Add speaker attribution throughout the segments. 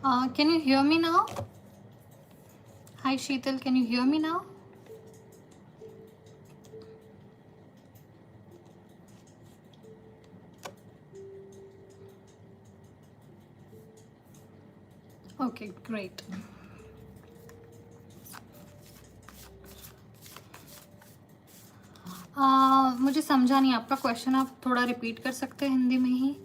Speaker 1: Can you hear me now? Hi Sheetal, can you hear me now? Okay, great. मुझे समझा नहीं आपका question, आप थोड़ा रिपीट कर सकते हैं हिंदी में ही?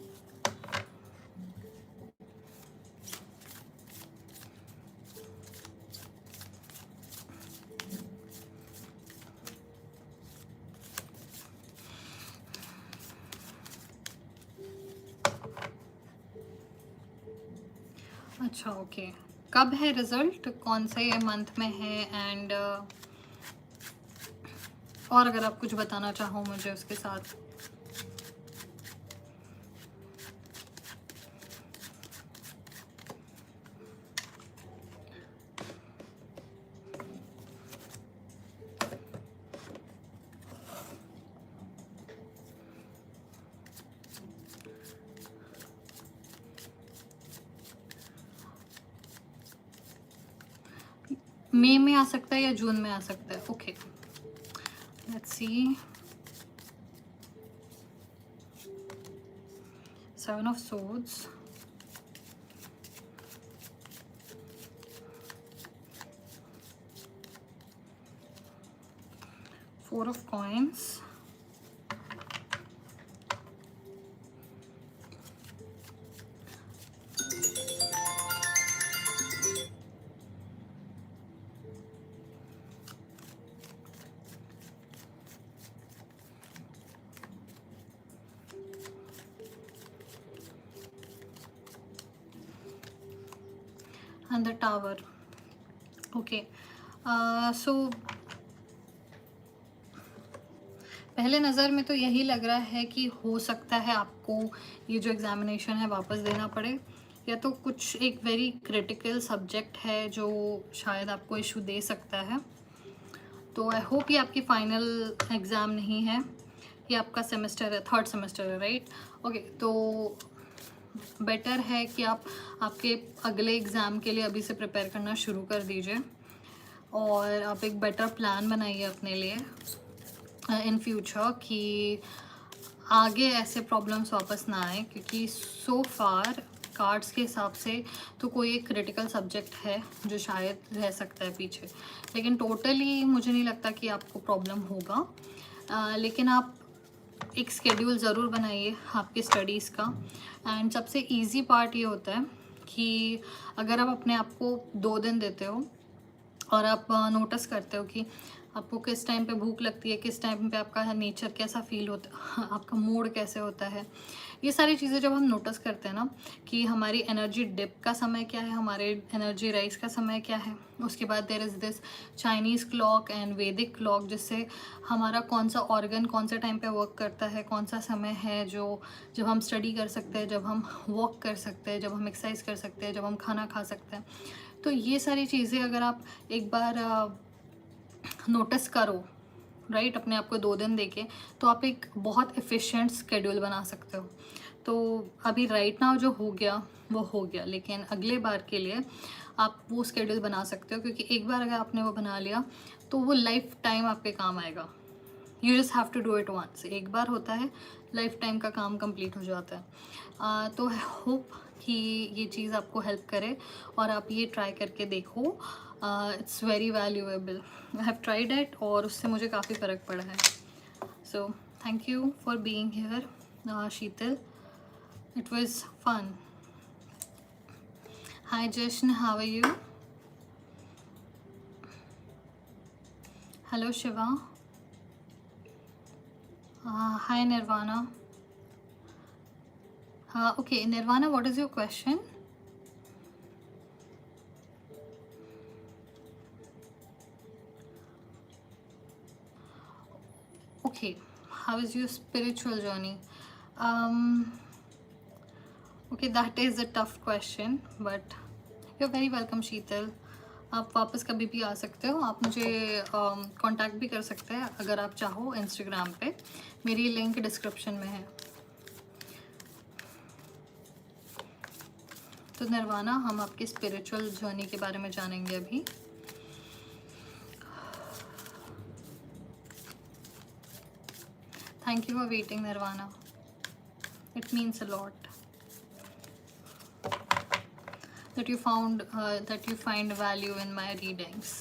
Speaker 1: अच्छा, ओके। कब है रिजल्ट, कौन से मंथ में है, एंड और अगर आप कुछ बताना चाहो मुझे उसके साथ। मई में आ सकता है या जून में आ सकता है? Okay, let's see. 7 of Swords, 4 of Coins, and the Tower. Okay, so पहले नज़र में तो यही लग रहा है कि हो सकता है आपको ये जो एग्ज़ामिनेशन है वापस देना पड़े, या तो कुछ एक वेरी क्रिटिकल सब्जेक्ट है जो शायद आपको इशू दे सकता है। तो आई होप ये आपकी फाइनल एग्ज़ाम नहीं है, ये आपका सेमेस्टर है, 3rd सेमेस्टर है, राइट? ओके, तो बेटर है कि आप आपके अगले एग्ज़ाम के लिए अभी से प्रिपेयर करना शुरू कर दीजिए, और आप एक बेटर प्लान बनाइए अपने लिए इन फ्यूचर कि आगे ऐसे प्रॉब्लम्स वापस ना आए, क्योंकि सो फार कार्ड्स के हिसाब से तो कोई एक क्रिटिकल सब्जेक्ट है जो शायद रह सकता है पीछे, लेकिन टोटली मुझे नहीं लगता कि आपको प्रॉब्लम होगा। लेकिन आप एक स्केड्यूल ज़रूर बनाइए आपकी स्टडीज़ का। एंड सबसे इजी पार्ट ये होता है कि अगर आप अपने आप को 2 दिन देते हो और आप नोटिस करते हो कि आपको किस टाइम पे भूख लगती है, किस टाइम पे आपका नेचर कैसा फील होता है, आपका मूड कैसे होता है, ये सारी चीज़ें जब हम नोटिस करते हैं ना कि हमारी एनर्जी डिप का समय क्या है, हमारे एनर्जी राइज का समय क्या है, उसके बाद there is this Chinese clock and Vedic clock, जिससे हमारा कौन सा ऑर्गन कौन से टाइम पे वर्क करता है, कौन सा समय है जो जब हम स्टडी कर सकते हैं, जब हम वॉक कर सकते हैं, जब हम एक्सरसाइज कर सकते हैं, जब हम खाना खा सकते हैं। तो ये सारी चीज़ें अगर आप एक बार नोटिस करो, राइट, अपने आप को 2 दिन देके, तो आप एक बहुत एफिशिएंट स्केड्यूल बना सकते हो। तो अभी राइट नाउ जो हो गया वो हो गया, लेकिन अगले बार के लिए आप वो स्केड्यूल बना सकते हो, क्योंकि एक बार अगर आपने वो बना लिया तो वो लाइफ टाइम आपके काम आएगा। You just have to do it once, एक बार होता है, लाइफ टाइम का काम कंप्लीट हो जाता है। तो आई होप कि ये चीज़ आपको हेल्प करे और आप ये ट्राई करके देखो। It's very valuable, I have tried it और उससे मुझे काफ़ी फ़र्क पड़ा है। So thank you for being here Sheetal, it was fun. Hi Jashan, how are you? Hello Shiva. Hi Nirvana. Okay, Nirvana, what is your question? Okay, how is your spiritual journey? Okay, that is a tough question, but you're very welcome, Sheetal. आप वापस कभी भी आ सकते हो, आप मुझे contact भी कर सकते हैं अगर आप चाहो इंस्टाग्राम पे, मेरी लिंक डिस्क्रिप्शन में है। तो निर्वाणा, हम आपके स्पिरिचुअल जर्नी के बारे में जानेंगे अभी। Thank you for waiting Nirvana, it means a lot that you find value in my readings.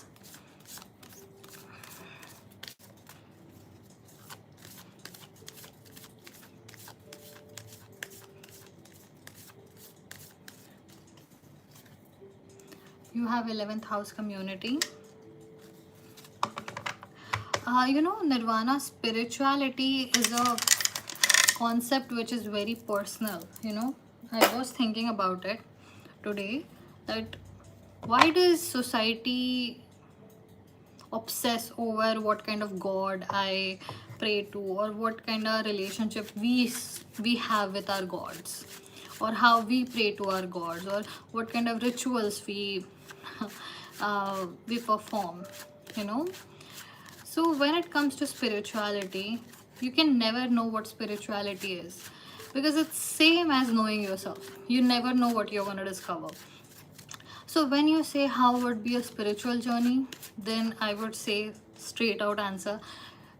Speaker 1: You have 11th house community. You know, Nirvana, spirituality is a concept which is very personal. You know, I was thinking about it today, that why does society obsess over what kind of God I pray to, or what kind of relationship we have with our gods, or how we pray to our gods, or what kind of rituals we perform, you know. So when it comes to spirituality, you can never know what spirituality is, because it's same as knowing yourself. You never know what you're going to discover. So when you say how would be a spiritual journey, then I would say straight out answer,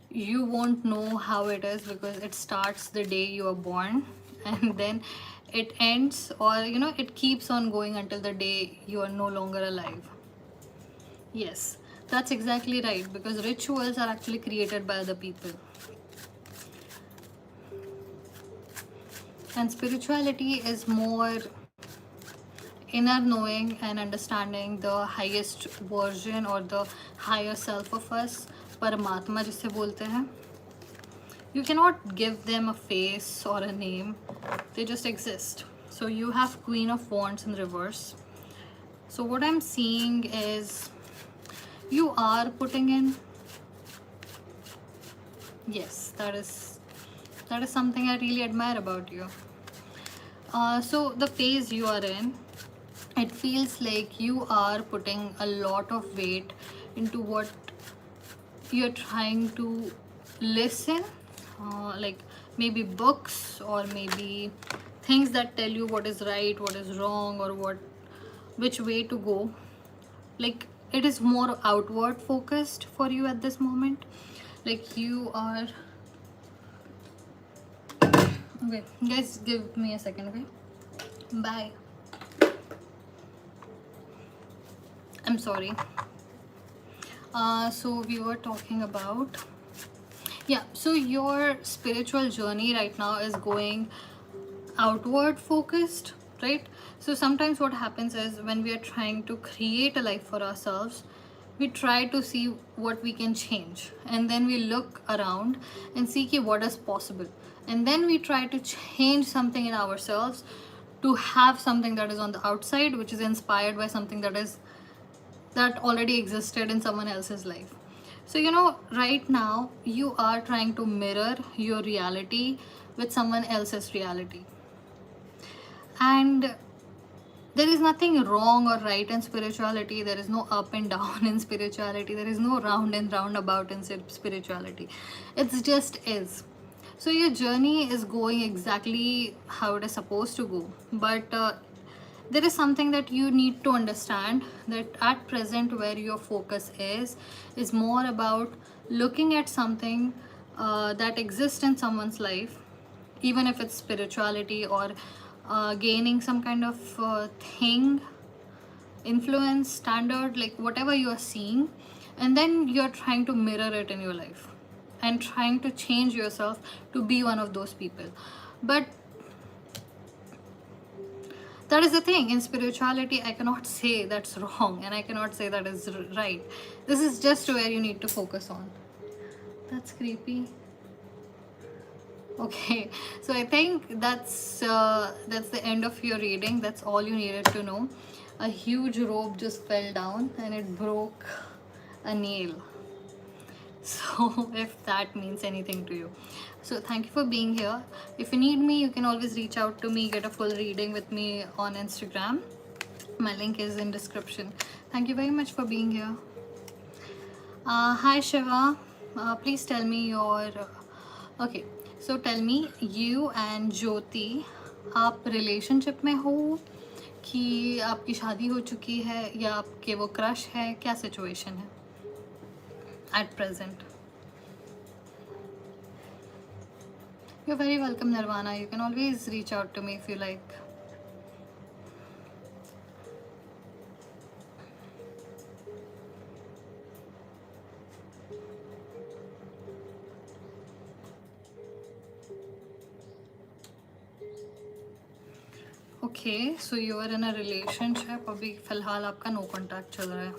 Speaker 1: you won't know how it is, because it starts the day you are born, and then it ends, or you know, it keeps on going until the day you are no longer alive. Yes, that's exactly right, because rituals are actually created by other people. And spirituality is more inner knowing and understanding the highest version or the higher self of us, Paramatma जिसे बोलते हैं. You cannot give them a face or a name, they just exist. So you have Queen of Wands in reverse. So what I'm seeing is you are putting in, yes, that is something I really admire about you. So the phase you are in, it feels like you are putting a lot of weight into what you're trying to listen, like maybe books, or maybe things that tell you what is right, what is wrong, or which way to go. Like it is more outward focused for you at this moment. Like you are, okay guys, give me a second, okay, bye. I'm sorry. So we were talking about, yeah, so your spiritual journey right now is going outward focused, right? So sometimes what happens is, when we are trying to create a life for ourselves, we try to see what we can change, and then we look around and see what is possible, and then we try to change something in ourselves to have something that is on the outside, which is inspired by something that already existed in someone else's life. So you know, right now you are trying to mirror your reality with someone else's reality, and there is nothing wrong or right in spirituality. There is no up and down in spirituality. There is no round and roundabout in spirituality. It's just is. So your journey is going exactly how it is supposed to go, but there is something that you need to understand, that at present where your focus is more about looking at something that exists in someone's life, even if it's spirituality, or gaining some kind of thing, influence, standard, like whatever you are seeing, and then you're trying to mirror it in your life and trying to change yourself to be one of those people. But that is the thing, in spirituality I cannot say that's wrong, and I cannot say that is right. This is just where you need to focus on. That's creepy. Okay, so I think that's the end of your reading. That's all you needed to know. A huge rope just fell down and it broke a nail. So if that means anything to you, so thank you for being here. If you need me, you can always reach out to me, get a full reading with me on Instagram. My link is in description. Thank you very much for being here. Hi Shiva, please tell me your okay, so tell me, you and Jyoti, आप relationship में हो कि आपकी शादी हो चुकी है या आपके वो क्रश है, क्या सिचुएशन है at present? You are very welcome Nirvana, you can always reach out to me if you like. Okay, so you are in a relationship. अभी फिलहाल आपका नो कॉन्टैक्ट चल रहा है.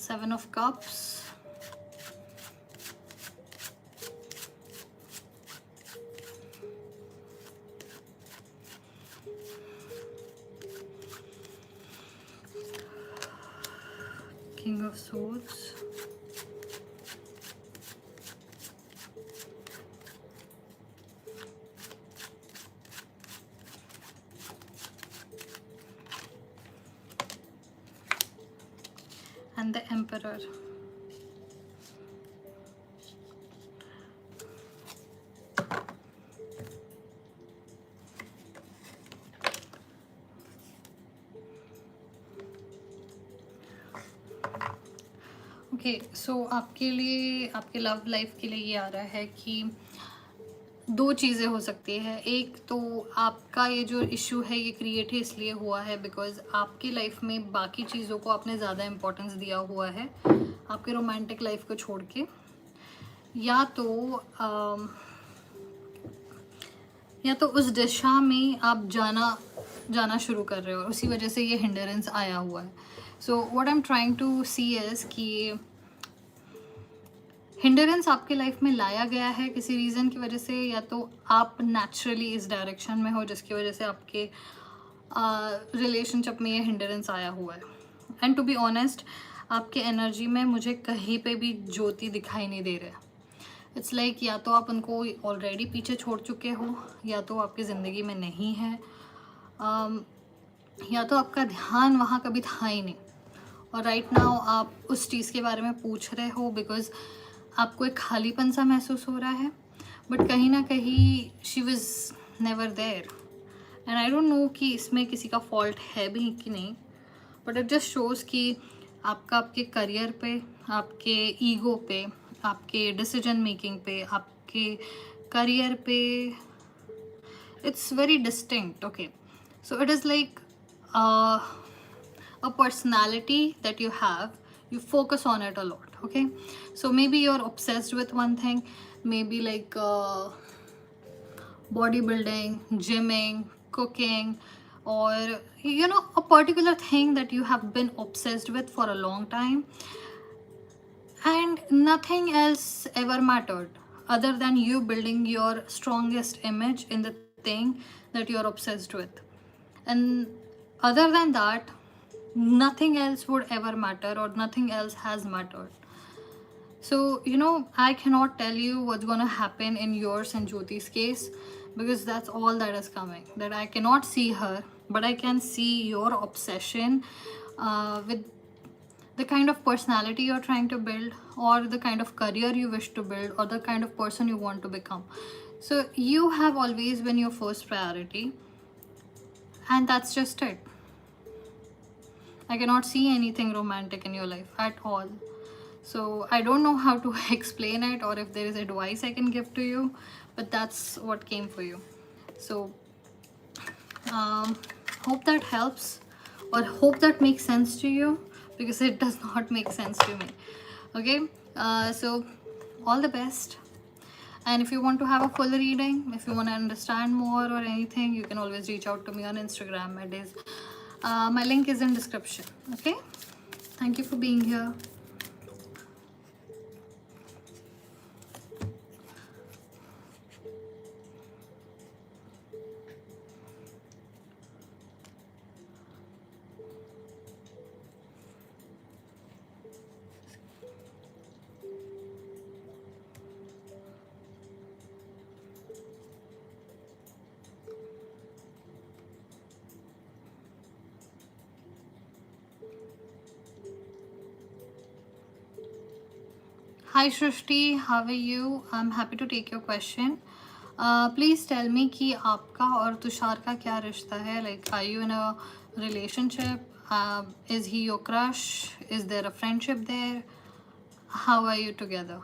Speaker 1: Seven of Cups, King of Swords, and the Emperor. Okay, so आपके लिए, आपके love life के लिए ये आ रहा है कि दो चीज़ें हो सकती है. एक तो आपका ये जो इशू है ये क्रिएट ही इसलिए हुआ है बिकॉज आपकी लाइफ में बाकी चीज़ों को आपने ज़्यादा इम्पोर्टेंस दिया हुआ है आपके रोमांटिक लाइफ को छोड़ के, या तो उस दिशा में आप जाना शुरू कर रहे हो, उसी वजह से ये हिंडरेंस आया हुआ है. So what I am trying to see is कि हिंडरेंस आपके लाइफ में लाया गया है किसी रीज़न की वजह से, या तो आप नेचुरली इस डायरेक्शन में हो जिसकी वजह से आपके रिलेशनशिप में ये हिंडरेंस आया हुआ है. एंड टू बी ऑनेस्ट, आपके एनर्जी में मुझे कहीं पे भी ज्योति दिखाई नहीं दे रहा. इट्स लाइक या तो आप उनको ऑलरेडी पीछे छोड़ चुके हो, या तो आपकी ज़िंदगी में नहीं है, या तो आपका ध्यान वहाँ कभी था ही नहीं. और राइट नाउ आप उस चीज़ के बारे में पूछ रहे हो बिकॉज आपको एक खालीपन सा महसूस हो रहा है, बट कहीं ना कहीं she was never there. And I don't know कि इसमें किसी का फॉल्ट है भी कि नहीं, बट इट जस्ट शोज़ कि आपका आपके करियर पे, आपके ईगो पे, आपके डिसीजन मेकिंग पे, आपके करियर पे, it's very distinct. Okay, so it is like a personality that you have, you focus on it a lot. Okay, so maybe you're obsessed with one thing, maybe like bodybuilding, gymming, cooking, or you know, a particular thing that you have been obsessed with for a long time, and nothing else ever mattered other than you building your strongest image in the thing that you're obsessed with. And other than that, nothing else would ever matter, or nothing else has mattered. So you know, I cannot tell you what's going to happen in yours and Jyoti's case, because that's all that is coming. That I cannot see her, but I can see your obsession with the kind of personality you're trying to build, or the kind of career you wish to build, or the kind of person you want to become. So you have always been your first priority, and that's just it. I cannot see anything romantic in your life at all. So I don't know how to explain it, or if there is advice I can give to you, but that's what came for you. So hope that helps, or hope that makes sense to you, because it does not make sense to me. Okay, so all the best. And if you want to have a full reading, if you want to understand more or anything, you can always reach out to me on Instagram. It is my link is in description. Okay, thank you for being here. Hi Shrishti, how are you? I'm happy to take your question. Please tell me कि आपका और तुषार का क्या रिश्ता है? Like, are you in a relationship? Is he your crush? Is there a friendship there? How are you together?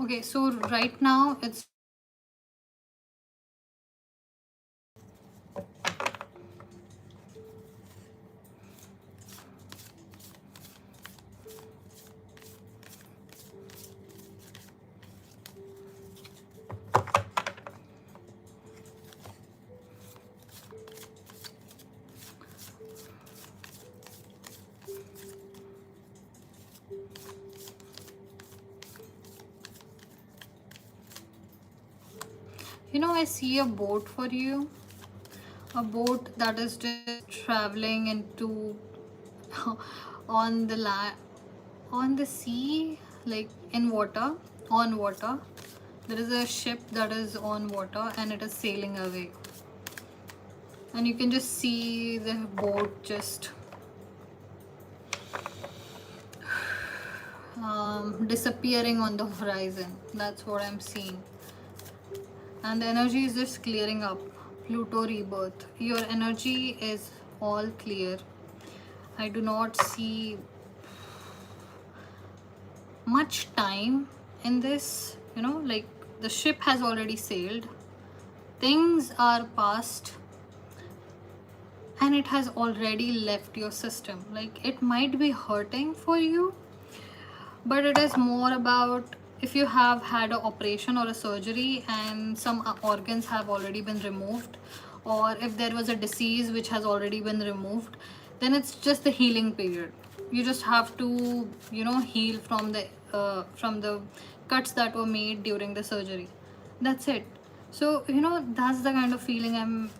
Speaker 1: Okay, so right now it's I see a boat for you, a boat that is just traveling into on the land, on the sea, like in water, on water. There is a ship that is on water and it is sailing away, and you can just see the boat just disappearing on the horizon. That's what I'm seeing, and the energy is just clearing up. Pluto rebirth, your energy is all clear. I do not see much time in this, like the ship has already sailed, things are past, and it has already left your system. Like, it might be hurting for you, but it is more about if you have had an operation or a surgery and some organs have already been removed, or if there was a disease which has already been removed, then it's just the healing period. You just have to heal from the cuts that were made during the surgery. That's it. So that's the kind of feeling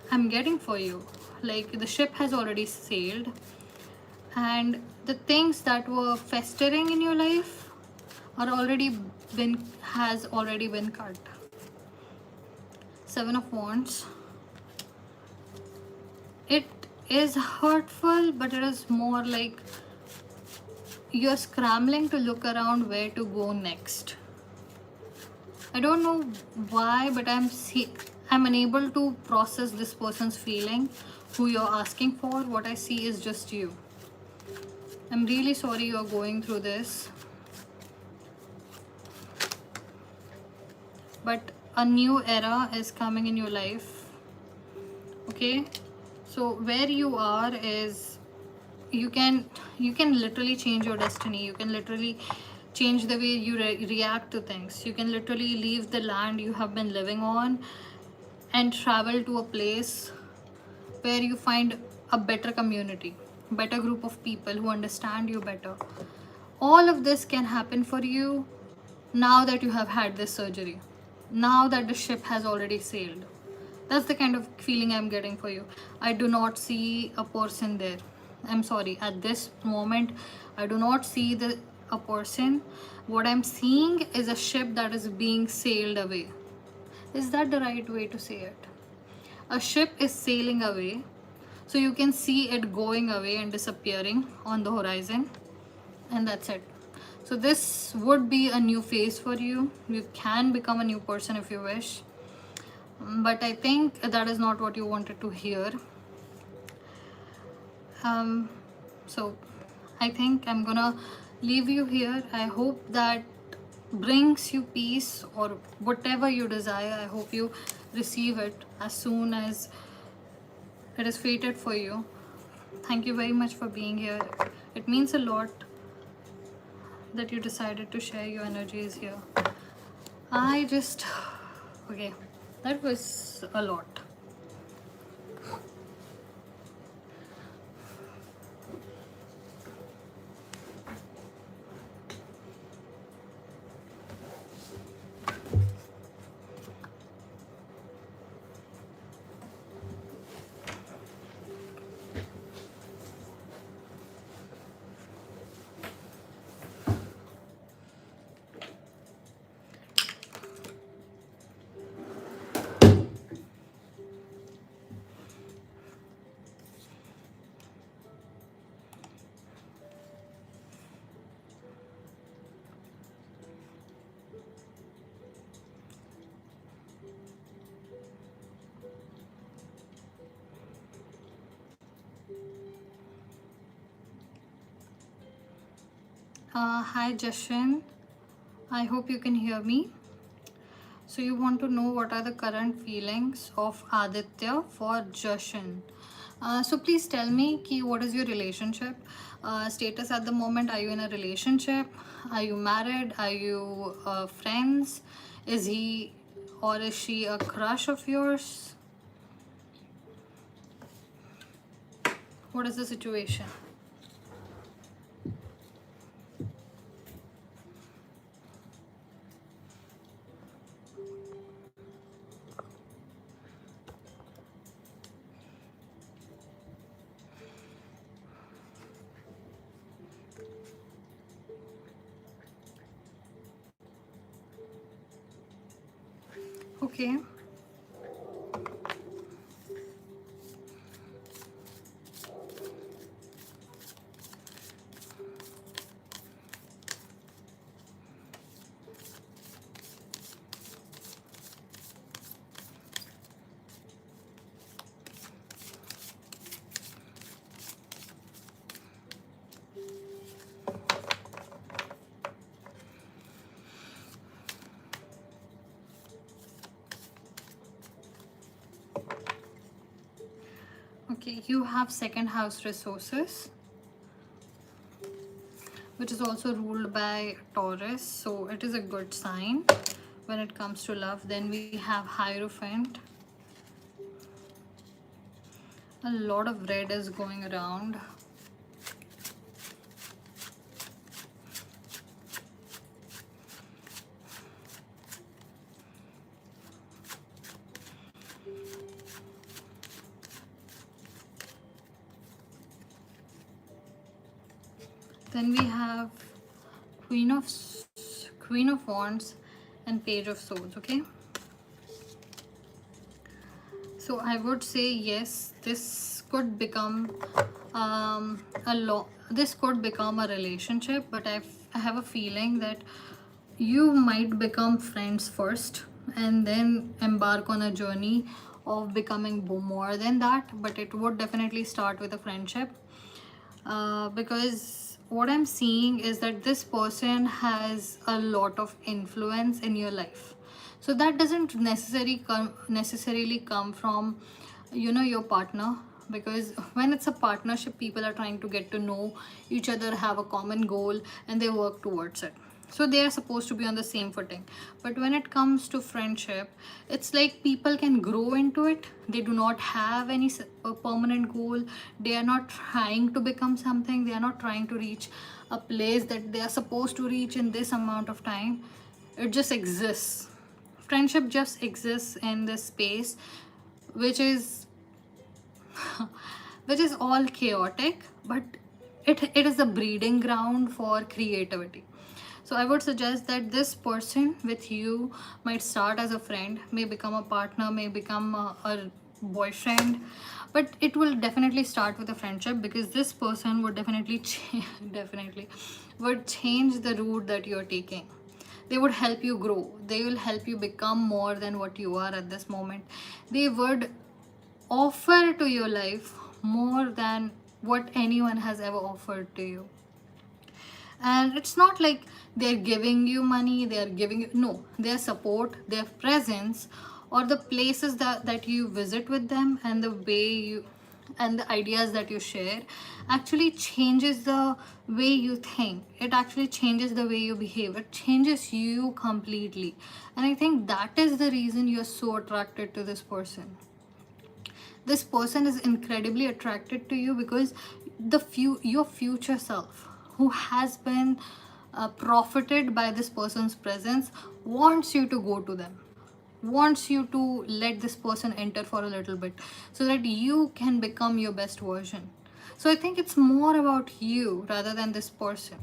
Speaker 1: I'm getting for you. Like, the ship has already sailed, and the things that were festering in your life are already been has already been cut. Seven of Wands. It is hurtful, but it is more like you're scrambling to look around where to go next. I don't know why, but I'm unable to process this person's feeling who you're asking for. What I see is just you. I'm really sorry you're going through this, but a new era is coming in your life. Okay, so where you are is you can literally change your destiny. You can literally change the way you react to things. You can literally leave the land you have been living on and travel to a place where you find a better community, better group of people who understand you better. All of this can happen for you now that you have had this surgery, now that the ship has already sailed. That's the kind of feeling I'm getting for you. I do not see a person there. I'm sorry, at this moment I do not see a person. What I'm seeing is a ship that is being sailed away. Is that the right way to say it? A ship is sailing away, so you can see it going away and disappearing on the horizon, and that's it. So this would be a new phase for you. You can become a new person if you wish, but I think that is not what you wanted to hear. So I think I'm gonna leave you here. I hope that brings you peace, or whatever you desire. I hope you receive it as soon as it is fated for you. Thank you very much for being here. It means a lot that you decided to share your energies here. Okay, that was a lot. Hi Jashan, I hope you can hear me. So you want to know what are the current feelings of Aditya for Jashan. So please tell me what is your relationship status at the moment. Are you in a relationship? Are you married? Are you friends? Is he or is she a crush of yours? What is the situation? Okay. Okay, you have second house resources, which is also ruled by Taurus, so it is a good sign when it comes to love. Then we have Hierophant. A lot of red is going around. Then we have Queen of Wands and Page of Swords. Okay, so I would say yes, this could become this could become a relationship, but I have a feeling that you might become friends first and then embark on a journey of becoming more than that, but it would definitely start with a friendship. Because what I'm seeing is that this person has a lot of influence in your life. So that doesn't necessarily come from, your partner, because when it's a partnership, people are trying to get to know each other, have a common goal, and they work towards it. So they are supposed to be on the same footing. But when it comes to friendship, it's like people can grow into it. They do not have any permanent goal. They are not trying to become something. They are not trying to reach a place that they are supposed to reach in this amount of time. It just exists. Friendship just exists in this space, which is which is all chaotic, but it is a breeding ground for creativity. So I would suggest that this person with you might start as a friend, may become a partner, may become a boyfriend, but it will definitely start with a friendship, because this person would definitely definitely would change the route that you're taking. They would help you grow. They will help you become more than what you are at this moment. They would offer to your life more than what anyone has ever offered to you. And it's not like they're giving you money, they're giving you, no, their support, their presence, or the places that you visit with them, and the way you and the ideas that you share actually changes the way you think. It actually changes the way you behave. It changes you completely. And I think that is the reason you're so attracted to this person. This person is incredibly attracted to you because your future self, who has been profited by this person's presence, wants you to go to them, wants you to let this person enter for a little bit, so that you can become your best version. So I think it's more about you rather than this person.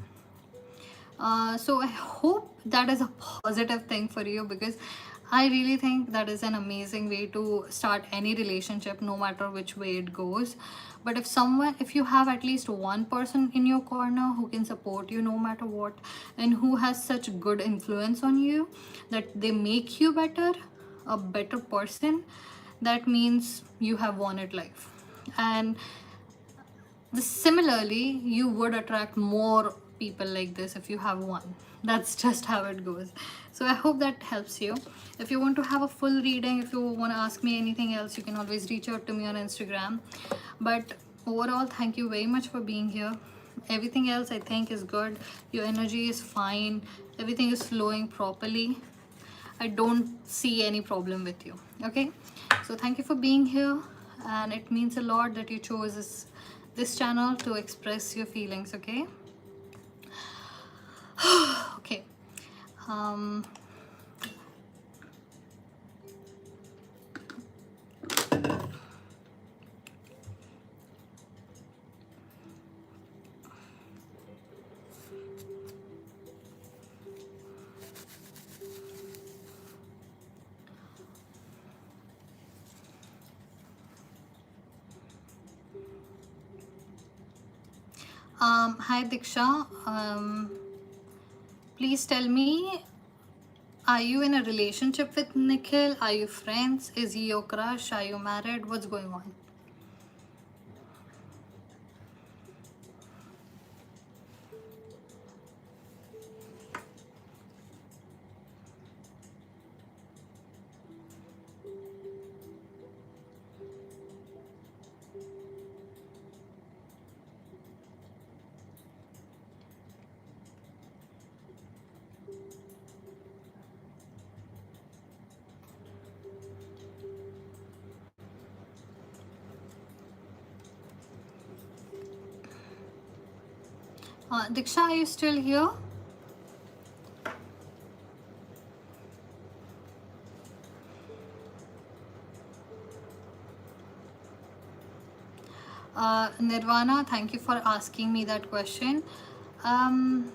Speaker 1: So I hope that is a positive thing for you, because I really think that is an amazing way to start any relationship, no matter which way it goes. But if you have at least one person in your corner who can support you no matter what, and who has such good influence on you that they make you a better person, that means you have won at life. And similarly, you would attract more people like this if you have one. That's just how it goes. So I hope that helps you. If you want to have a full reading, if you want to ask me anything else, you can always reach out to me on Instagram. But overall, thank you very much for being here. Everything else I think is good. Your energy is fine. Everything is flowing properly. I don't see any problem with you. Okay, so thank you for being here, and it means a lot that you chose this channel to express your feelings. Okay. Okay. um Hi Diksha. Please tell me, are you in a relationship with Nikhil? Are you friends? Is he your crush? Are you married? What's going on? Diksha, are you still here? Nirvana, thank you for asking me that question. Um,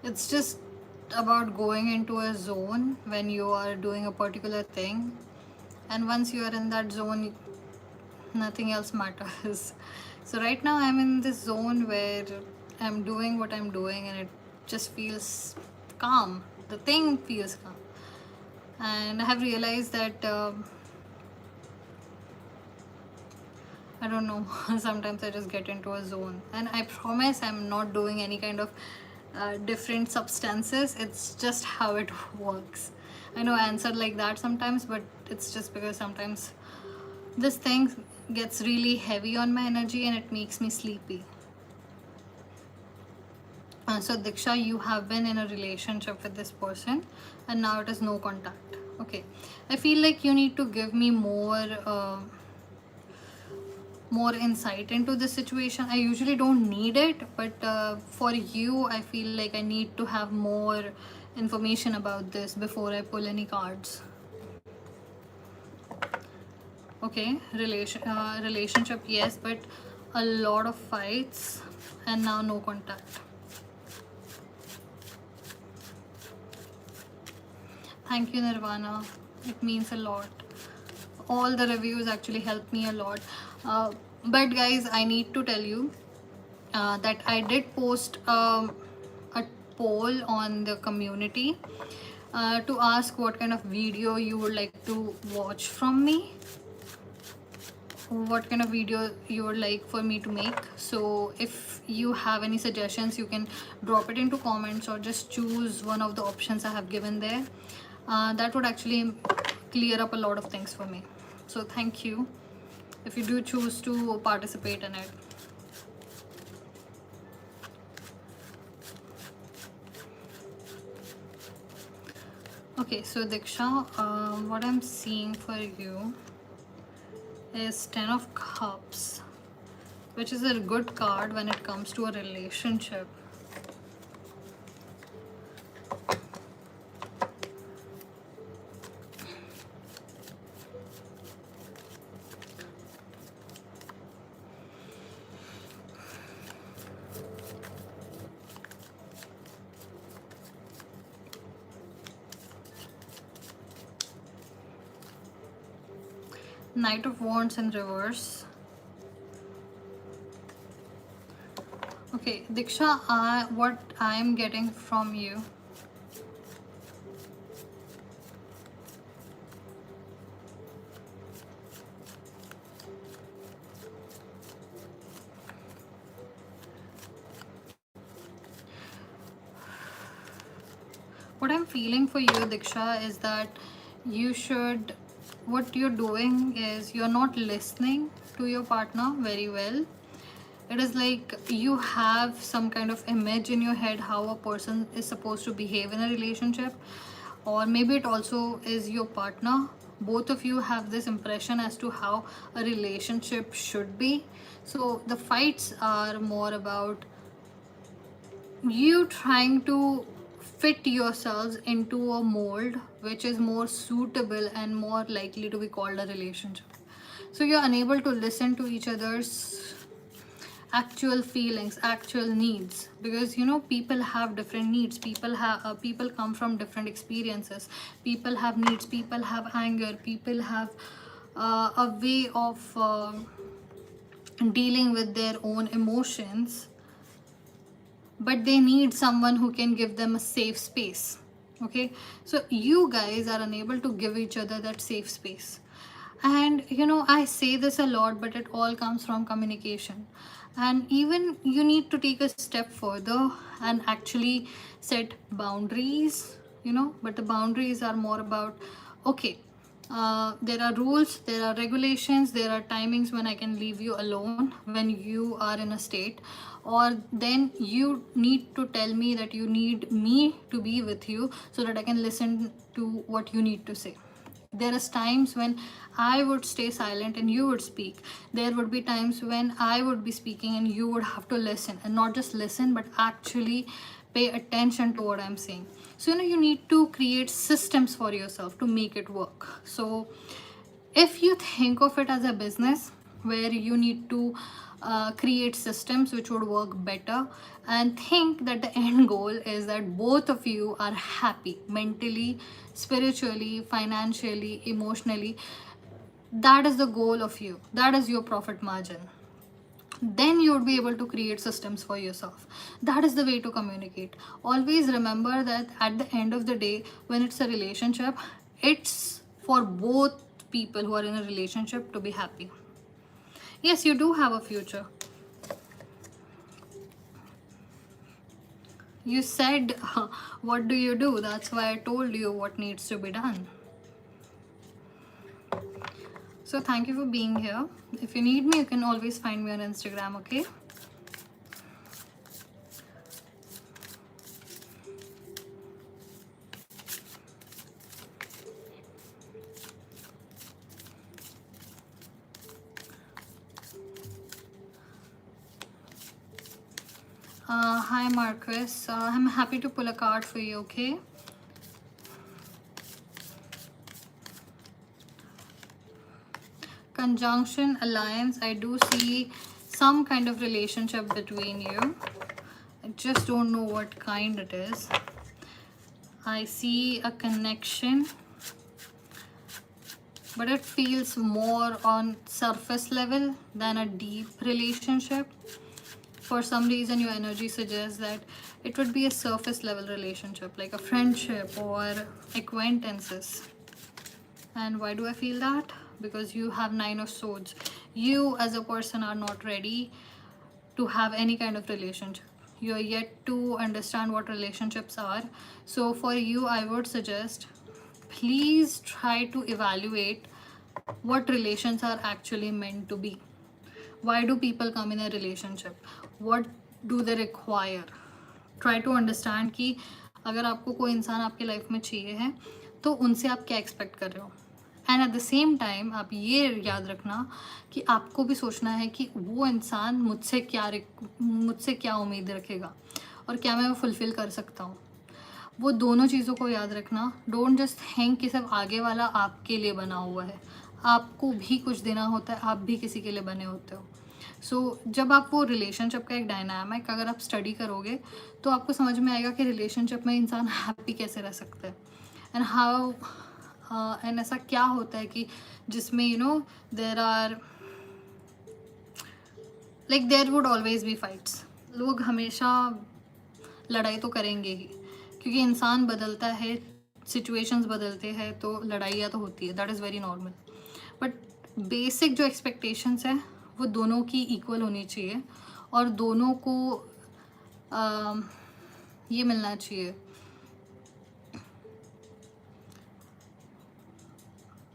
Speaker 1: it's just about going into a zone when you are doing a particular thing, and once you are in that zone, nothing else matters. So right now I'm in this zone where I'm doing what I'm doing, and it just feels calm. The thing feels calm, and I have realized that I don't know, sometimes I just get into a zone, and I promise I'm not doing any kind of different substances. It's just how it works. I know I answer like that sometimes, but it's just because sometimes this thing gets really heavy on my energy and it makes me sleepy. So Diksha, you have been in a relationship with this person and now it is no contact. Okay, I feel like you need to give me more insight into this situation. I usually don't need it, but for you I feel like I need to have more information about this before I pull any cards. Okay, relationship, yes, but a lot of fights and now no contact. Thank you, Nirvana. It means a lot. All the reviews actually help me a lot. But guys, I need to tell you that I did post a poll on the community to ask what kind of video you would like to watch from me, what kind of video you would like for me to make. So if you have any suggestions, you can drop it into comments or just choose one of the options I have given there. That would actually clear up a lot of things for me. So thank you if you do choose to participate in it. Okay, so Diksha, what I'm seeing for you is 10 of Cups, which is a good card when it comes to a relationship. Knight of Wands in reverse. Okay, Diksha, what I'm getting from you What I'm feeling for you, Diksha, is that you should, what you're doing is you're not listening to your partner very well. It is like you have some kind of image in your head how a person is supposed to behave in a relationship, or maybe it also is your partner. Both of you have this impression as to how a relationship should be. So the fights are more about you trying to fit yourselves into a mold which is more suitable and more likely to be called a relationship. So you're unable to listen to each other's actual feelings, actual needs, because you know people have different needs. People come from different experiences. People have needs, people have anger, people have a way of dealing with their own emotions, but they need someone who can give them a safe space. Okay, so you guys are unable to give each other that safe space. And you know, I say this a lot, but it all comes from communication. And even you need to take a step further and actually set boundaries, you know, but the boundaries are more about, okay, there are rules, there are regulations, there are timings when I can leave you alone when you are in a state, or then you need to tell me that you need me to be with you so that I can listen to what you need to say. There is times when I would stay silent and you would speak. There would be times when I would be speaking and you would have to listen, and not just listen but actually pay attention to what I'm saying. So you know, you need to create systems for yourself to make it work. So if you think of it as a business where you need to create systems which would work better, and think that the end goal is that both of you are happy mentally, spiritually, financially, emotionally, that is the goal of you, that is your profit margin, then you would be able to create systems for yourself. That is the way to communicate. Always remember that at the end of the day, when it's a relationship, it's for both people who are in a relationship to be happy. Yes, you do have a future. You said, what do you do? That's why I told you what needs to be done. So thank you for being here. If you need me, you can always find me on Instagram, okay? Hi Marcus, I'm happy to pull a card for you, okay? Conjunction, alliance, I do see some kind of relationship between you. I just don't know what kind it is. I see a connection, but it feels more on surface level than a deep relationship. For some reason your energy suggests that it would be a surface level relationship, like a friendship or acquaintances. And why do I feel that? Because you have 9 of Swords. You as a person are not ready to have any kind of relationship. You are yet to understand what relationships are. So for you, I would suggest, please try to evaluate what relations are actually meant to be. Why do people come in a relationship? What do they require? Try to understand कि अगर आपको कोई इंसान आपके life में चाहिए है तो उनसे आप क्या एक्सपेक्ट कर रहे हो. And at the same time आप ये याद रखना कि आपको भी सोचना है कि वो इंसान मुझसे क्या उम्मीद रखेगा और क्या मैं वो फुलफ़िल कर सकता हूँ. वो दोनों चीज़ों को याद रखना. डोंट जस्ट थिंक कि सब आगे वाला आपके लिए बना हुआ है. आपको भी कुछ देना होता है, आप भी किसी के लिए बने होते हो. सो जब आप वो रिलेशनशिप का एक डायनामिक अगर आप स्टडी करोगे तो आपको समझ में आएगा कि रिलेशनशिप में इंसान हैप्पी कैसे रह सकता है, एंड हाउ एंड ऐसा क्या होता है कि जिसमें you know there are like there would always be fights. लोग हमेशा लड़ाई तो करेंगे ही, क्योंकि इंसान बदलता है, सिचुएशंस बदलते हैं, तो लड़ाइयाँ तो होती है. That is very normal. But basic जो एक्सपेक्टेशंस है वो दोनों की इक्वल होनी चाहिए और दोनों को ये मिलना चाहिए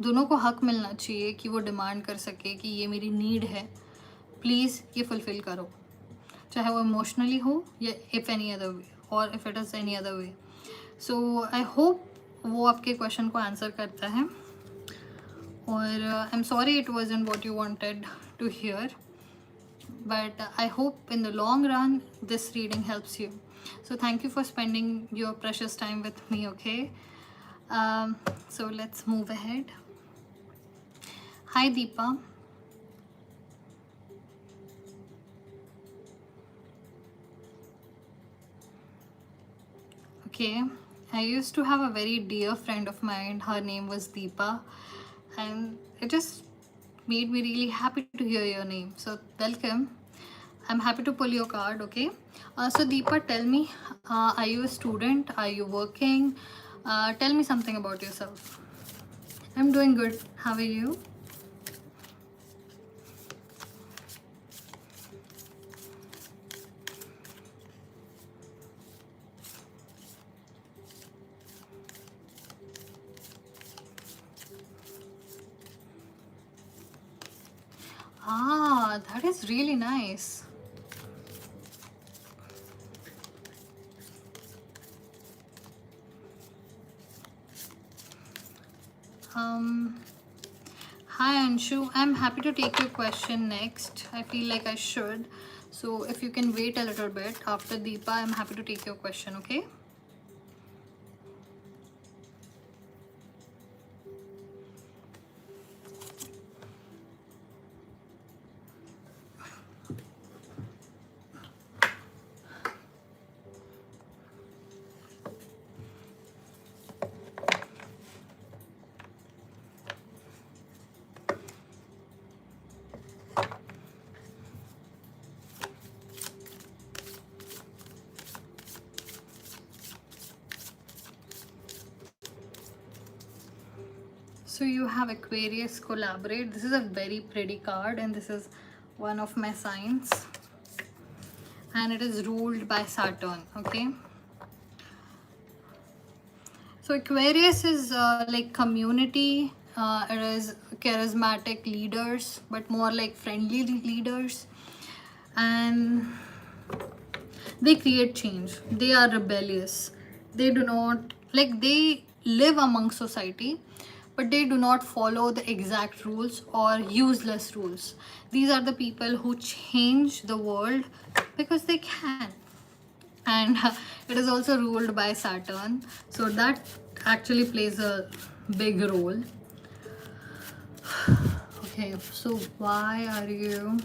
Speaker 1: दोनों को हक मिलना चाहिए कि वो डिमांड कर सके कि ये मेरी नीड है, प्लीज़ ये फुलफ़िल करो, चाहे वो इमोशनली हो या इफ़ एनी अदर वे, और if it is any other way. So I hope वो आपके क्वेश्चन को आंसर करता है. और I am sorry it wasn't what you wanted to hear, but I hope in the long run this reading helps you. So thank you for spending your precious time with me. Okay, so let's move ahead. Hi Deepa. Okay, I used to have a very dear friend of mine. Her name was Deepa, and it just made me really happy to hear your name. So welcome. I'm happy to pull your card. Okay, so Deepa, tell me, are you a student? Are you working? Tell me something about yourself. I'm doing good. How are you? Ah, that is really nice. Hi Anshu, I'm happy to take your question next. I feel like I should. So if you can wait a little bit after Deepa, I'm happy to take your question, okay? So you have Aquarius collaborate. This is a very pretty card, and this is one of my signs, and it is ruled by Saturn. Okay, so Aquarius is like community. It is charismatic leaders, but more like friendly leaders, and they create change. They are rebellious. They do not, like, they live among society, but they do not follow the exact rules or useless rules. These are the people who change the world because they can. And it is also ruled by Saturn, so that actually plays a big role. Okay, so why are you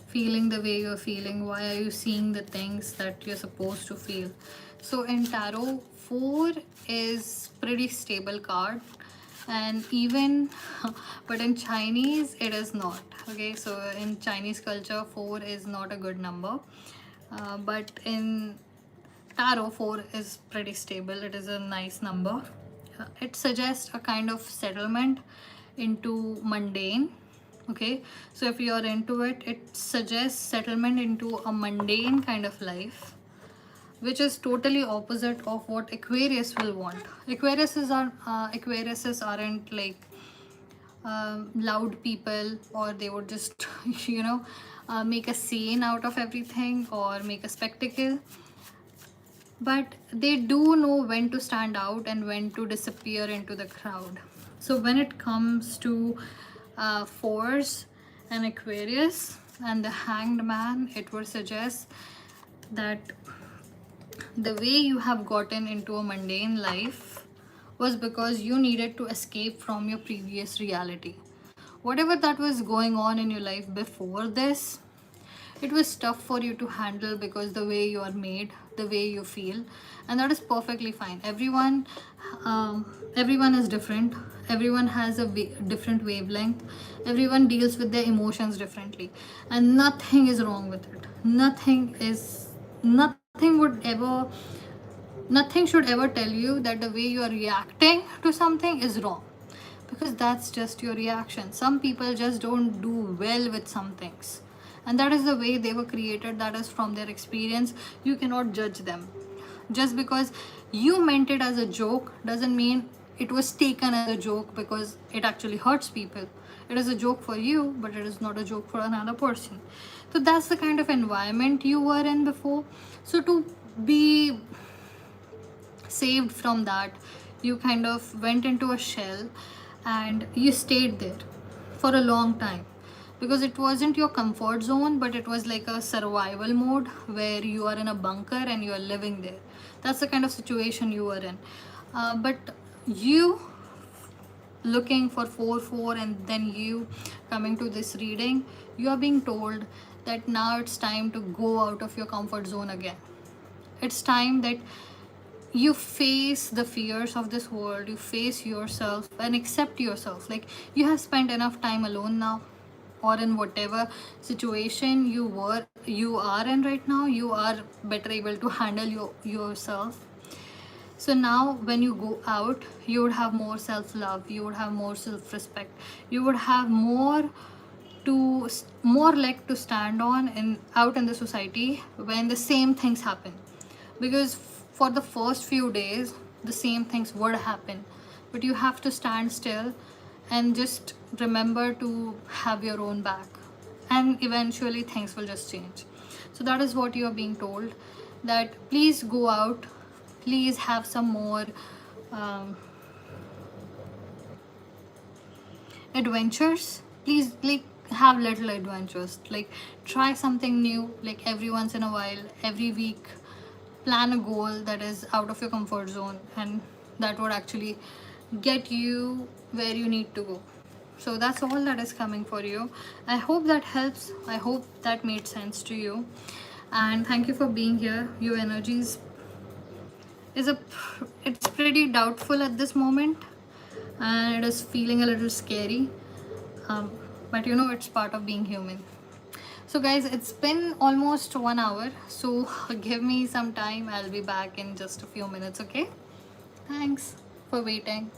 Speaker 1: feeling the way you're feeling? Why are you seeing the things that you're supposed to feel? So in tarot, 4 is pretty stable card, and even but in Chinese it is not. Okay, so in Chinese culture 4 is not a good number, but in tarot 4 is pretty stable. It is a nice number. It suggests a kind of settlement into mundane. Okay, so if you're into it, it suggests settlement into a mundane kind of life, which is totally opposite of what Aquarius will want. Aquariuses aren't like loud people, or they would just make a scene out of everything or make a spectacle, but they do know when to stand out and when to disappear into the crowd. So when it comes to Force and Aquarius and the Hanged Man, it would suggest that the way you have gotten into a mundane life was because you needed to escape from your previous reality. Whatever that was going on in your life before this, it was tough for you to handle because the way you are made, the way you feel, and that is perfectly fine. Everyone is different. Everyone has a different wavelength. Everyone deals with their emotions differently, and nothing is wrong with it. Nothing should ever tell you that the way you are reacting to something is wrong, because that's just your reaction. Some people just don't do well with some things, and that is the way they were created. That is from their experience. You cannot judge them. Just because you meant it as a joke doesn't mean it was taken as a joke because it actually hurts people. It is a joke for you, but it is not a joke for another person. So that's the kind of environment you were in before. So to be saved from that, you kind of went into a shell and you stayed there for a long time, because it wasn't your comfort zone, but it was like a survival mode where you are in a bunker and you are living there. That's the kind of situation you were in. But you looking for 4 4 and then you coming to this reading, you are being told that now it's time to go out of your comfort zone again. It's time that you face the fears of this world, you face yourself and accept yourself. Like, you have spent enough time alone now, or in whatever situation you are in right now, you are better able to handle yourself. So now when you go out, you would have more self love, you would have more self respect, you would have more leg to stand on and out in the society when the same things happen. Because for the first few days the same things would happen, but you have to stand still and just remember to have your own back, and eventually things will just change. So that is what you are being told, that please go out, please have some more um, adventures. Please, like, have little adventures, like try something new, like every once in a while, every week. Plan a goal that is out of your comfort zone, and that would actually get you where you need to go. So that's all that is coming for you. I hope that helps, I hope that made sense to you, and thank you for being here. Your energies is a it's pretty doubtful at this moment, and it is feeling a little scary, um, but you know, it's part of being human. So guys, it's been almost 1 hour, so give me some time, I'll be back in just a few minutes. Okay, thanks for waiting.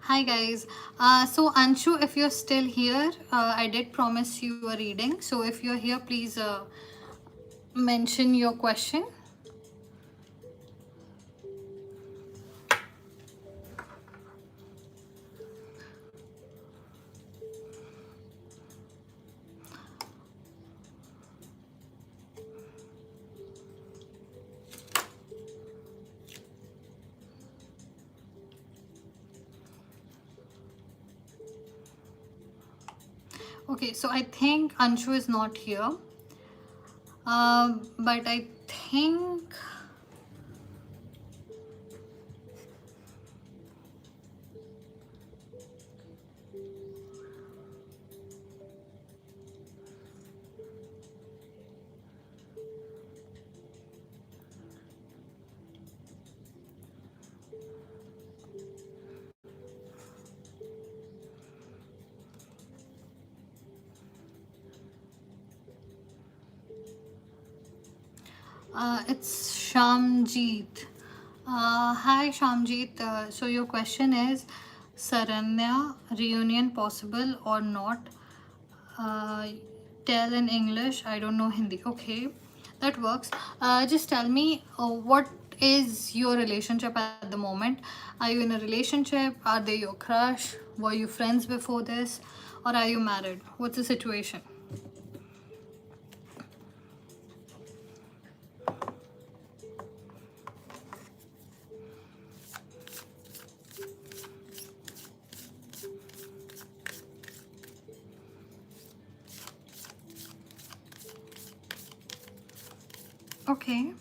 Speaker 1: Hi guys. So Anshu, if you're still here, I did promise you a reading. So if you're here, please mention your question. Okay, so I think Anshu is not here. But I think it's Shamjeet. Hi Shamjeet. So your question is, Saranya, reunion possible or not? Uh, Tell in English. I don't know Hindi. Okay, that works. Just tell me what is your relationship at the moment? Are you in a relationship? Are they your crush? Were you friends before this? Or are you married? What's the situation? Okay.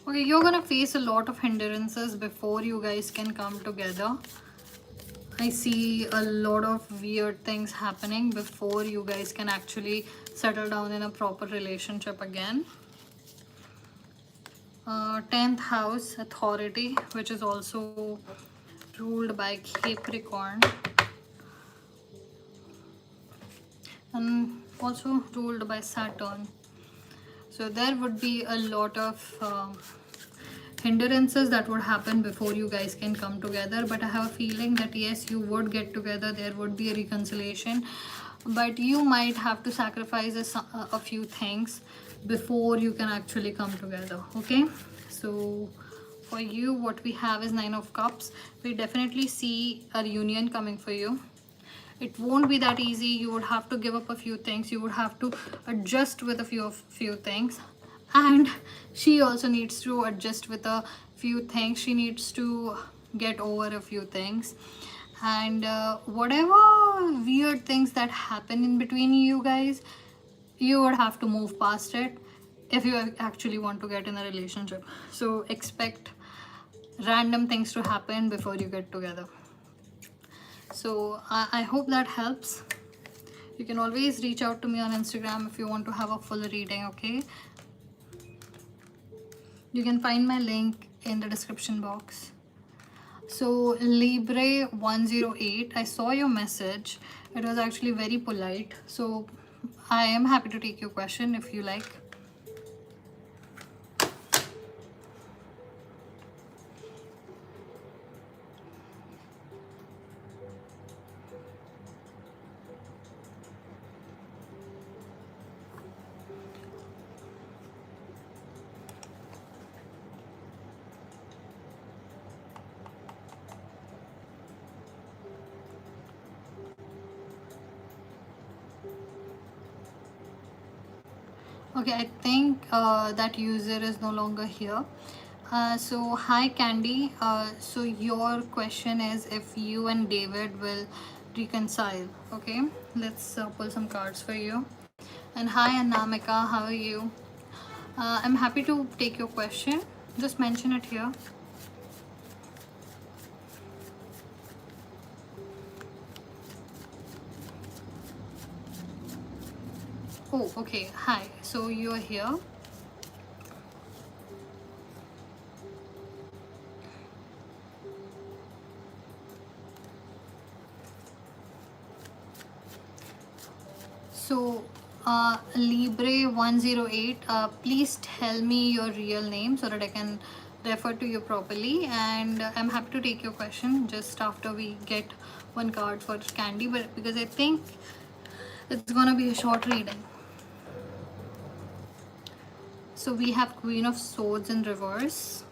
Speaker 1: Okay, you're gonna face a lot of hindrances before you guys can come together. I see a lot of weird things happening before you guys can actually settle down in a proper relationship again. 10th house, authority, which is also ruled by Capricorn and also ruled by Saturn. So there would be a lot of hindrances that would happen before you guys can come together, but I have a feeling that yes, you would get together, there would be a reconciliation, but you might have to sacrifice a few things before you can actually come together. Okay, so for you what we have is 9 of Cups. We definitely see a reunion coming for you. It won't be that easy. You would have to give up a few things, you would have to adjust with a few things, and she also needs to adjust with a few things. She needs to get over a few things, and whatever weird things that happen in between you guys, you would have to move past it if you actually want to get in a relationship. So expect random things to happen before you get together. So I hope that helps. You can always reach out to me on Instagram if you want to have a full reading. Okay, you can find my link in the description box. So Libre 108, I saw your message. It was actually very polite, so I am happy to take your question if you like. Okay, I think that user is no longer here. So hi Candy. So your question is if you and David will reconcile. Okay, let's pull some cards for you. And hi Anamika, how are you? I'm happy to take your question. Just mention it here. Oh, okay. Hi. So you're here. So, Libre 108, please tell me your real name so that I can refer to you properly. And I'm happy to take your question just after we get one card for Candy, but because I think it's gonna be a short reading. So we have Queen of Swords in reverse.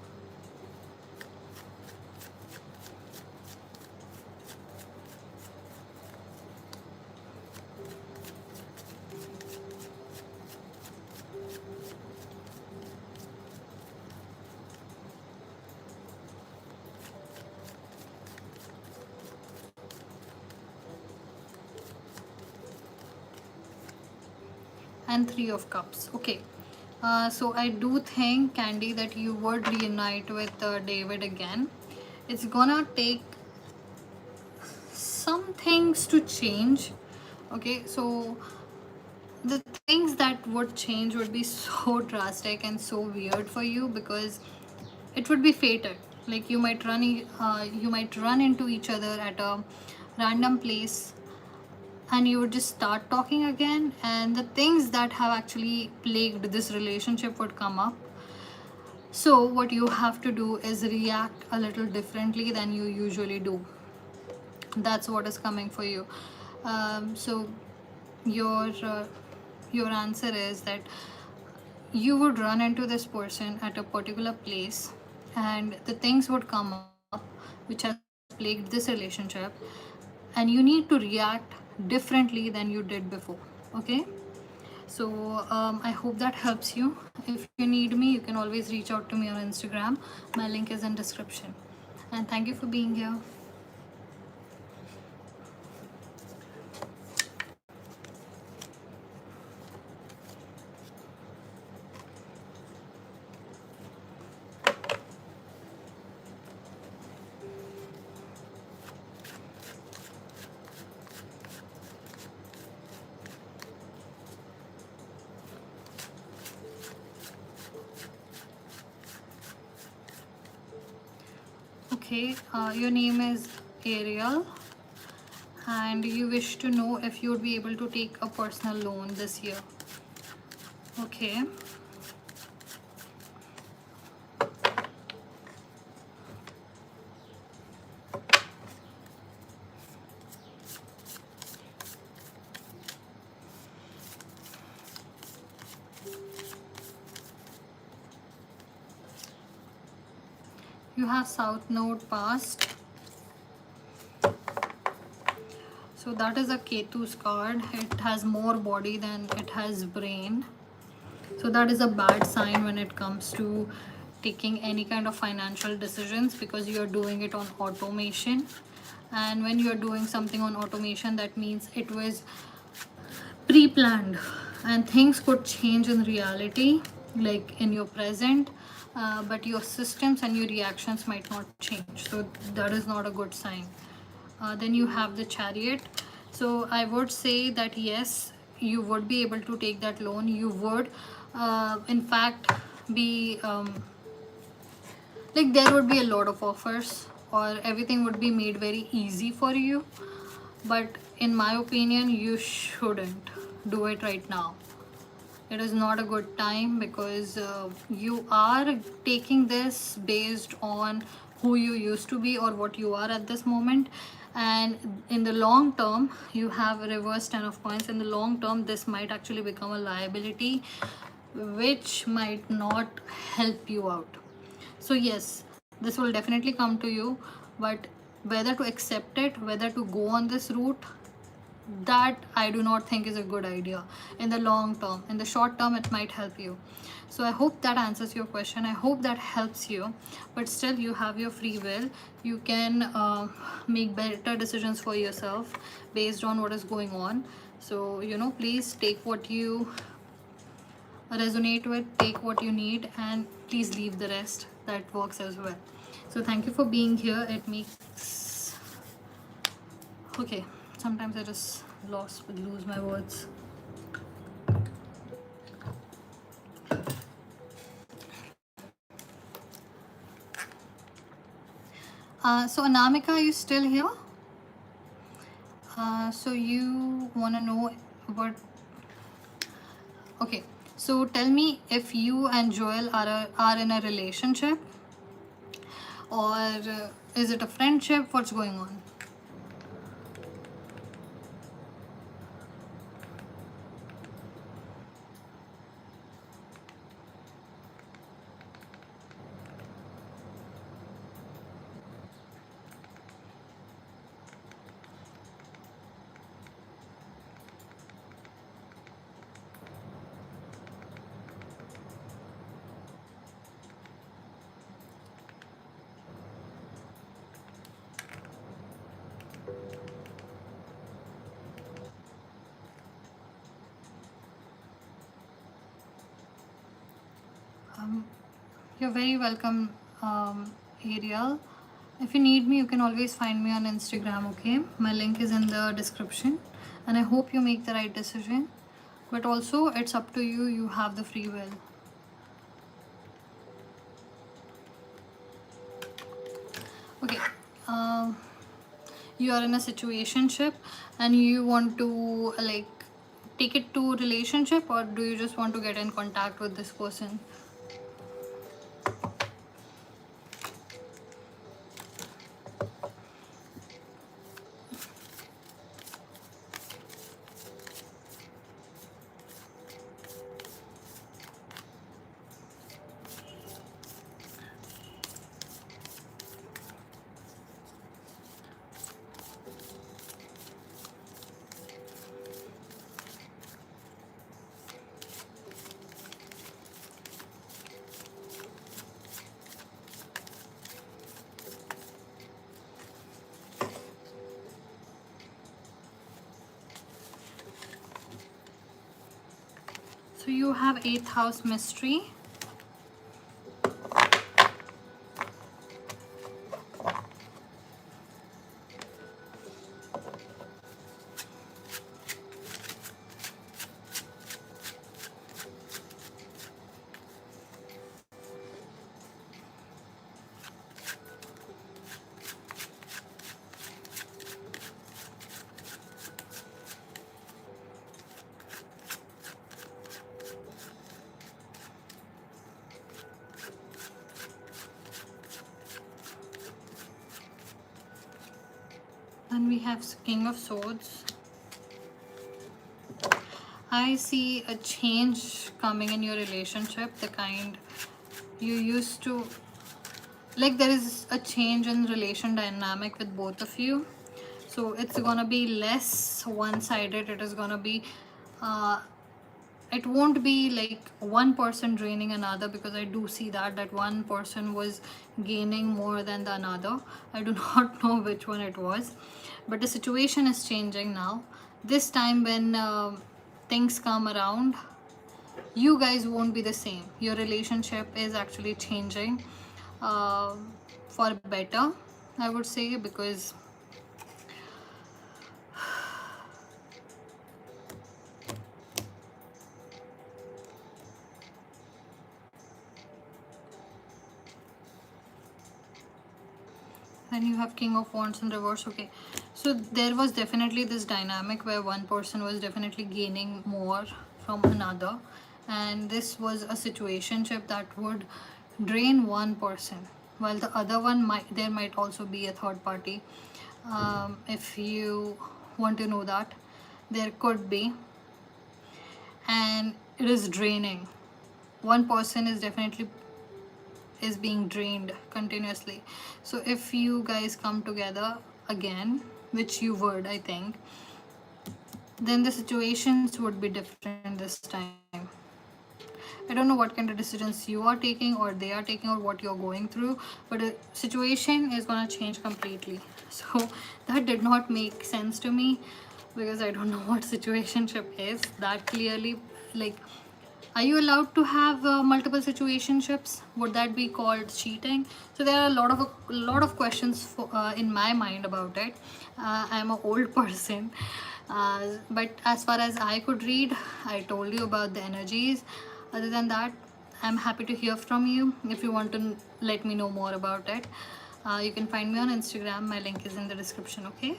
Speaker 1: And Three of Cups. Okay. So I do think, Candy, that you would reunite with David again. It's gonna take some things to change. Okay, so the things that would change would be so drastic and so weird for you, because it would be fated. Like you might run into each other at a random place, and you would just start talking again, and the things that have actually plagued this relationship would come up. So what you have to do is react a little differently than you usually do. That's what is coming for you. So your uh, your answer is that you would run into this person at a particular place, and the things would come up which has plagued this relationship, and you need to react differently than you did before. Okay, so I hope that helps you. If you need me, you can always reach out to me on Instagram. My link is in description. And thank you for being here. Okay, your name is Ariel, and you wish to know if you would be able to take a personal loan this year. Okay. You have South Node past. So that is a Ketu's card. It has more body than it has brain. So that is a bad sign when it comes to taking any kind of financial decisions, because you are doing it on automation. And when you are doing something on automation, that means it was pre-planned, and things could change in reality, like in your present, but your systems and your reactions might not change. So that is not a good sign. Then you have the Chariot. So I would say that yes, you would be able to take that loan. You would in fact be like, there would be a lot of offers, or everything would be made very easy for you. But in my opinion, you shouldn't do it right now. It is not a good time, because you are taking this based on who you used to be or what you are at this moment. And in the long term, you have a reverse 10 of coins. In the long term, this might actually become a liability, which might not help you out. So yes, this will definitely come to you, but whether to accept it, whether to go on this route, that I do not think is a good idea in the long term. In the short term, it might help you. So I hope that answers your question. I hope that helps you. But still, you have your free will. You can make better decisions for yourself based on what is going on. So, please take what you resonate with, take what you need, and please leave the rest. That works as well. So thank you for being here. It makes, okay, sometimes I just lose my words. So Anamika, are you still here? So you want to know what? Okay. So tell me if you and Joel are in a relationship, or is it a friendship? What's going on? You're very welcome, Ariel. If you need me, you can always find me on Instagram, okay? My link is in the description. And I hope you make the right decision. But also, it's up to you. You have the free will. Okay. You are in a situationship and you want to like take it to relationship, or do you just want to get in contact with this person? So you have 8th house mystery. Then we have King of Swords. I see a change coming in your relationship, the kind you used to like. There is a change in relation dynamic with both of you. So it's gonna be less one-sided. It is gonna be it won't be like one person draining another, because I do see that one person was gaining more than the another. I do not know which one it was, but the situation is changing now. This time when things come around, you guys won't be the same. Your relationship is actually changing uh, for better, I would say, because then you have King of Wands in reverse. Okay, so there was definitely this dynamic where one person was definitely gaining more from another, and this was a situationship that would drain one person, while the other one might also be a third party. If you want to know that, there could be, and it is draining. One person is definitely is being drained continuously. So if you guys come together again, which you would, I think, then the situations would be different this time. I don't know what kind of decisions you are taking or they are taking or what you're going through, but the situation is going to change completely. So that did not make sense to me, because I don't know what situationship is that clearly. Like, are you allowed to have multiple situationships? Would that be called cheating? So there are a lot of questions in my mind about it. I'm an old person, but as far as I could read, I told you about the energies. Other than that, I'm happy to hear from you if you want to let me know more about it. You can find me on Instagram. My link is in the description, okay?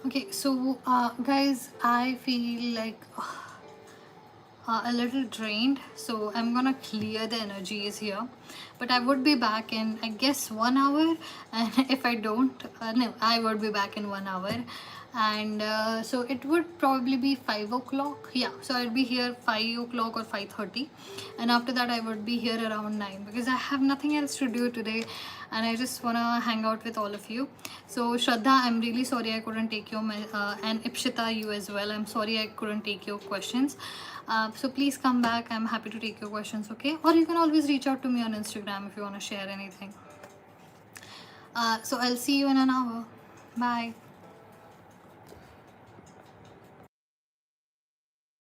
Speaker 1: Okay, so guys, I feel like a little drained, so I'm gonna clear the energies here, but I would be back in, I guess, 1 hour. And if I don't, no, I would be back in 1 hour. And so it would probably be 5 o'clock. Yeah, so I'll be here 5 o'clock or 5:30, and after that I would be here around 9, because I have nothing else to do today and I just wanna hang out with all of you. So Shraddha, I'm really sorry I couldn't take your and Ipshita, you as well, I'm sorry I couldn't take your questions. So please come back. I'm happy to take your questions, okay? Or you can always reach out to me on Instagram if you want to share anything. So I'll see you in an hour. Bye.